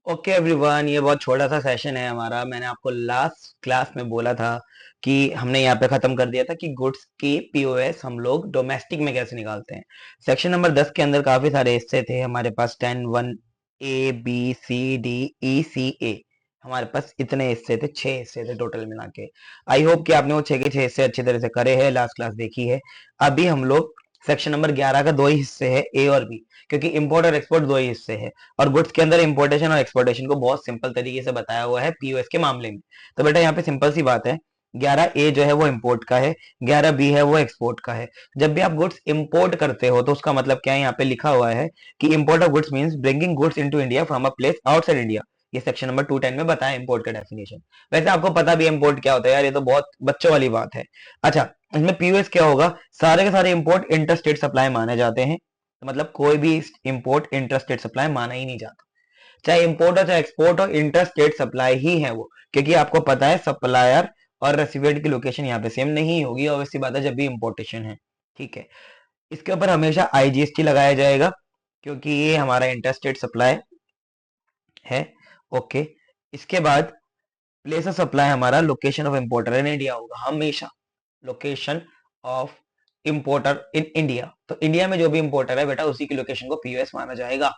Okay everyone, ये बहुत छोटा सा सेशन है हमारा। मैंने आपको लास्ट क्लास में बोला था कि हमने यहाँ पे खत्म कर दिया था कि गुड्स की पीओएस हम लोग डोमेस्टिक में कैसे निकालते हैं। सेक्शन नंबर 10 के अंदर काफी सारे हिस्से थे हमारे पास। 10 1 A B C D E C A, हमारे पास इतने हिस्से थे, 6 हिस्से थे टोटल मिला के। आई होप कि आपने वो 6 के 6 हिस्से अच्छी तरह से करे हैं, लास्ट क्लास देखी है। अभी हम लोग सेक्शन नंबर 11 का दो ही हिस्से है, ए और बी, क्योंकि इंपोर्ट और एक्सपोर्ट दो ही हिस्से है। और गुड्स के अंदर इंपोर्टेशन और एक्सपोर्टेशन को बहुत सिंपल तरीके से बताया हुआ है पीओएस के मामले में। तो बेटा यहाँ पे सिंपल सी बात है, 11 ए जो है वो इंपोर्ट का है, 11 बी है वो एक्सपोर्ट का है। जब भी आप गुड्स इंपोर्ट करते हो तो उसका मतलब क्या है, यहाँ पे लिखा हुआ है कि import of goods means bringing goods into India from a place outside India. ये सेक्शन नंबर 210 में बताया इंपोर्ट का डेफिनेशन। वैसे आपको पता भी है इंपोर्ट क्या होता है यार, ये तो बहुत बच्चों वाली बात है। अच्छा, इसमें पीओएस क्या होगा, सारे के सारे इंपोर्ट इंटर स्टेट सप्लाई माने जाते हैं। तो मतलब कोई भी इंपोर्ट इंटर स्टेट सप्लाई माना ही नहीं जाता। चाहे इंपोर्ट हो चाहे एक्सपोर्ट हो, इंटर स्टेट सप्लाई ही है वो, क्योंकि आपको पता है सप्लायर और रेसिपिएंट की लोकेशन यहाँ पे सेम नहीं होगी, ऑब्वियसली बात है जब भी इंपोर्टेशन है। ठीक है, इसके ऊपर हमेशा आईजीएसटी लगाया जाएगा क्योंकि ये हमारा इंटर स्टेट सप्लाई है। ओके, इसके बाद प्लेस ऑफ सप्लाई हमारा location of importer in India होगा हमेशा। Location of importer in India, तो इंडिया में जो भी इंपोर्टर है बेटा उसी की लोकेशन को पीओएस माना जाएगा।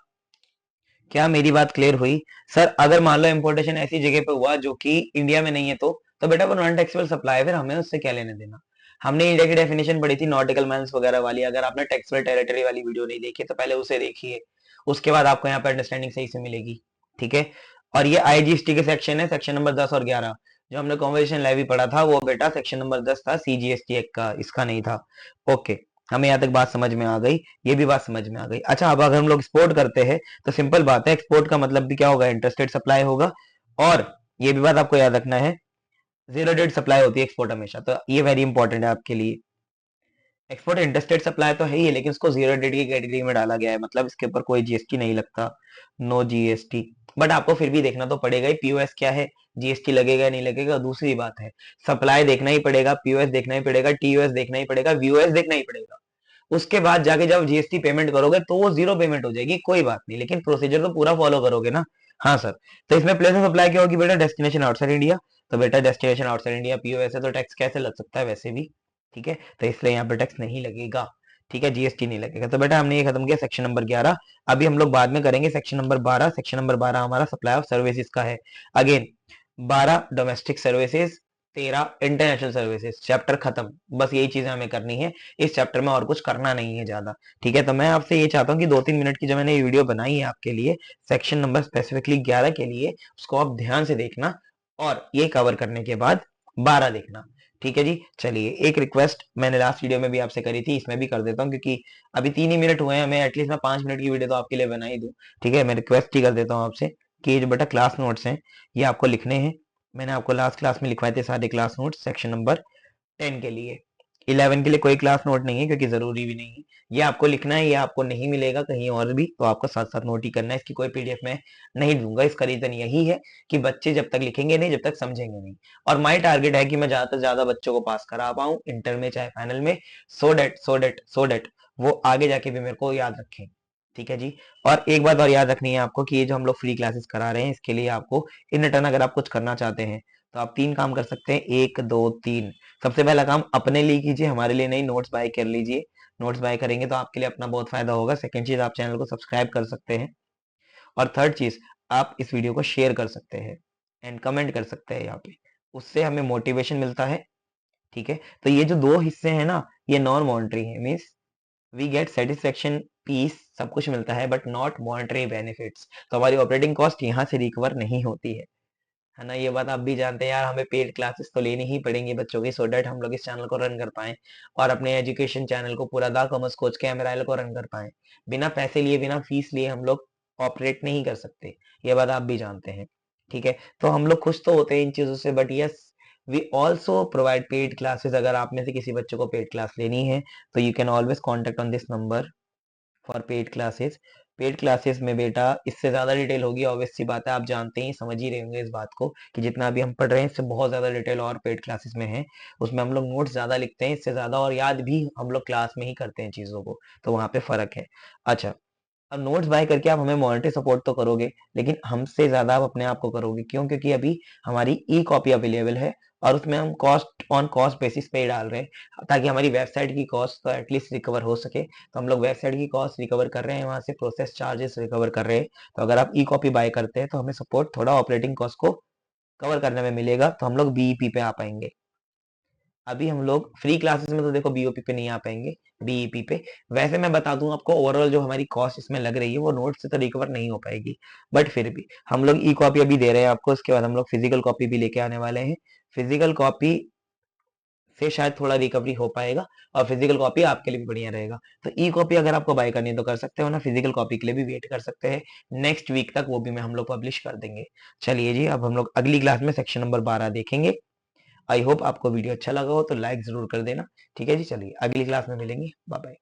क्या मेरी बात क्लियर हुई? सर अगर मान लो इंपोर्टेशन ऐसी जगह पे हुआ जो कि इंडिया में नहीं है, तो बेटा वो नॉन टैक्सेबल सप्लाई है, फिर हमें उससे क्या लेने देना। हमने इंडिया की डेफिनेशन पढ़ी थी नॉटिकल माइल्स वगैरह वाली, अगर आपने टैक्सेबल टेरिटरी वाली वीडियो नहीं देखी तो पहले उसे देखिए, उसके बाद आपको यहाँ पे अंडरस्टैंडिंग सही से मिलेगी। ठीक है, और ये आईजीएसटी के सेक्शन है, सेक्शन नंबर 10 और 11। जो हमने कॉन्वर्जेशन लेवी पढ़ा था वो बेटा सेक्शन नंबर 10 था सीजीएसटी एक्ट का, इसका नहीं था। ओके, हमें यहाँ तक बात समझ में आ गई, ये भी बात समझ में आ गई। अच्छा, अब अगर हम लोग एक्सपोर्ट करते हैं तो सिंपल बात है, एक्सपोर्ट का मतलब भी क्या होगा, इंटरस्टेट सप्लाई होगा। और ये भी बात आपको याद रखना है, जीरो डेट सप्लाई होती है एक्सपोर्ट हमेशा, तो ये वेरी इंपॉर्टेंट है आपके लिए। एक्सपोर्ट इंटरस्टेट सप्लाई तो है ही है, लेकिन उसको जीरो डेट की कैटेगरी में डाला गया है, मतलब इसके ऊपर कोई जीएसटी नहीं लगता, नो जीएसटी। बट आपको फिर भी देखना तो पड़ेगा ही, पीओएस क्या है, जीएसटी लगेगा नहीं लगेगा दूसरी बात है। सप्लाई देखना ही पड़ेगा, पीओएस देखना ही पड़ेगा, टीओएस देखना ही पड़ेगा, वीओएस देखना ही पड़ेगा। उसके बाद जाके जब जीएसटी पेमेंट करोगे तो वो जीरो पेमेंट हो जाएगी, कोई बात नहीं, लेकिन प्रोसीजर तो पूरा फॉलो करोगे ना। हाँ सर, तो इसमें प्लेस ऑफ सप्लाई क्या होगी बेटा, डेस्टिनेशन आउटसाइड इंडिया। तो बेटा डेस्टिनेशन आउटसाइड इंडिया पीओएस है तो टैक्स कैसे लग सकता है वैसे भी। ठीक है, तो इसलिए यहाँ पे टैक्स नहीं लगेगा। ठीक है, जीएसटी नहीं लगेगा। तो बेटा हमने ये खत्म किया सेक्शन नंबर 11। अभी हम लोग बाद में करेंगे सेक्शन नंबर 12। सेक्शन नंबर 12 हमारा सप्लाई ऑफ सर्विसेज का है। Again 12 domestic services, 13 international services, chapter खत्म। बस यही चीजें हमें करनी है इस चैप्टर में, और कुछ करना नहीं है ज्यादा। ठीक है, तो मैं आपसे ये चाहता हूँ कि 2-3 मिनट की जो मैंने ये वीडियो बनाई है आपके लिए सेक्शन नंबर स्पेसिफिकली 11 के लिए, उसको आप ध्यान से देखना, और ये कवर करने के बाद 12 देखना। ठीक है जी, चलिए एक रिक्वेस्ट मैंने लास्ट वीडियो में भी आपसे करी थी, इसमें भी कर देता हूँ, क्योंकि अभी 3 ही मिनट हुए हैं, मैं एटलीस्ट मैं 5 मिनट की वीडियो तो आपके लिए बना ही दूँ। ठीक है, मैं रिक्वेस्ट ही कर देता हूँ आपसे कि ये जो बेटा क्लास नोट्स हैं ये आपको लिखने हैं। मैंने आपको लास्ट क्लास में लिखवाए थे सारे क्लास नोट्स सेक्शन नंबर 10 के लिए। 11 के लिए कोई क्लास नोट नहीं है क्योंकि जरूरी भी नहीं है। ये आपको लिखना है, ये आपको नहीं मिलेगा कहीं और भी, तो आपको साथ साथ नोट ही करना है, इसकी कोई पीडीएफ में नहीं दूंगा। इसका रीजन यही है कि बच्चे जब तक लिखेंगे नहीं, जब तक समझेंगे नहीं। और माई टारगेट है कि मैं ज्यादा से ज्यादा बच्चों को पास करा पाऊं इंटर में चाहे फाइनल में, सो डेट वो आगे जाके भी मेरे को याद रखें। ठीक है जी, और एक बात और याद रखनी है आपको कि ये जो हम लोग फ्री क्लासेस करा रहे हैं इसके लिए आपको इन रिटर्न अगर आप कुछ करना चाहते हैं तो आप 3 काम कर सकते हैं, 1 2 3। सबसे पहला काम अपने लिए कीजिए, हमारे लिए नहीं, नोट्स बाय कर लीजिए। नोट्स बाय करेंगे तो आपके लिए अपना बहुत फायदा होगा। सेकंड चीज, आप चैनल को सब्सक्राइब कर सकते हैं। और थर्ड चीज, आप इस वीडियो को शेयर कर सकते हैं एंड कमेंट कर सकते हैं यहाँ पे, उससे हमें मोटिवेशन मिलता है। ठीक है, तो ये जो दो हिस्से हैं ना, ये नॉन मॉनिटरी है, means we get satisfaction, peace, सब कुछ मिलता है बट नॉट मॉनिटरी बेनिफिट्स। तो हमारी ऑपरेटिंग कॉस्ट यहाँ से रिकवर नहीं होती है ना। ये बात आप भी जानते हैं यार, हमें पेड क्लासेस तो लेनी ही पड़ेंगी बच्चों की, सो डेट हम लोग इस चैनल को रन कर पाएं और अपने एजुकेशन चैनल को पूरा दा कॉमर्स कोच के एमराइल को रन कर पाएं। बिना पैसे लिए बिना फीस लिए हम लोग ऑपरेट नहीं कर सकते, ये बात आप भी जानते हैं। ठीक है, तो हम लोग खुश तो होते हैं इन चीजों से, but yes we also provide paid classes. अगर आप में से किसी बच्चे को पेड क्लास लेनी है तो you can always contact on this number for paid classes. Paid classes में बेटा इससे ज्यादा डिटेल होगी, ऑब्वियस सी बात है, आप जानते ही समझ ही रहे होंगे इस बात को कि जितना अभी हम पढ़ रहे हैं इससे बहुत ज्यादा डिटेल और पेड क्लासेस में है। उसमें हम लोग नोट्स ज्यादा लिखते हैं इससे ज्यादा, और याद भी हम लोग क्लास में ही करते हैं चीजों को, तो वहां पे फर्क है। अच्छा, अब नोट्स बाय करके आप हमें मॉनेटरी सपोर्ट तो करोगे, लेकिन हमसे ज्यादा आप अपने आप को करोगे। क्यों? क्योंकि अभी हमारी ई कॉपी अवेलेबल है और उसमें हम कॉस्ट ऑन कॉस्ट बेसिस पे ही डाल रहे हैं, ताकि हमारी वेबसाइट की कॉस्ट तो एटलीस्ट रिकवर हो सके। तो हम लोग वेबसाइट की कॉस्ट रिकवर कर रहे हैं, वहां से प्रोसेस चार्जेस रिकवर कर रहे हैं। तो अगर आप ई कॉपी बाय करते हैं तो हमें सपोर्ट थोड़ा ऑपरेटिंग कॉस्ट को कवर करने में मिलेगा, तो हम लोग बीईपी पे आ पाएंगे। अभी हम लोग फ्री क्लासेस में तो देखो बीओपी पे नहीं आ पाएंगे, बीईपी पे। वैसे मैं बता दूं आपको, ओवरऑल जो हमारी कॉस्ट इसमें लग रही है वो नोट से तो रिकवर नहीं हो पाएगी, बट फिर भी हम लोग ई कॉपी अभी दे रहे हैं आपको। इसके बाद हम लोग फिजिकल कॉपी भी लेके आने वाले हैं। फिजिकल कॉपी से शायद थोड़ा रिकवरी हो पाएगा, और फिजिकल कॉपी आपके लिए भी बढ़िया रहेगा। तो ई कॉपी अगर आपको बाय करनी है तो कर सकते हो ना, फिजिकल कॉपी के लिए भी वेट कर सकते हैं नेक्स्ट वीक तक, वो भी मैं हम लोग पब्लिश कर देंगे। चलिए जी, अब हम लोग अगली क्लास में सेक्शन नंबर 12 देखेंगे। आई होप आपको वीडियो अच्छा लगा हो तो लाइक जरूर कर देना। ठीक है जी, चलिए अगली क्लास में मिलेंगे। Bye bye.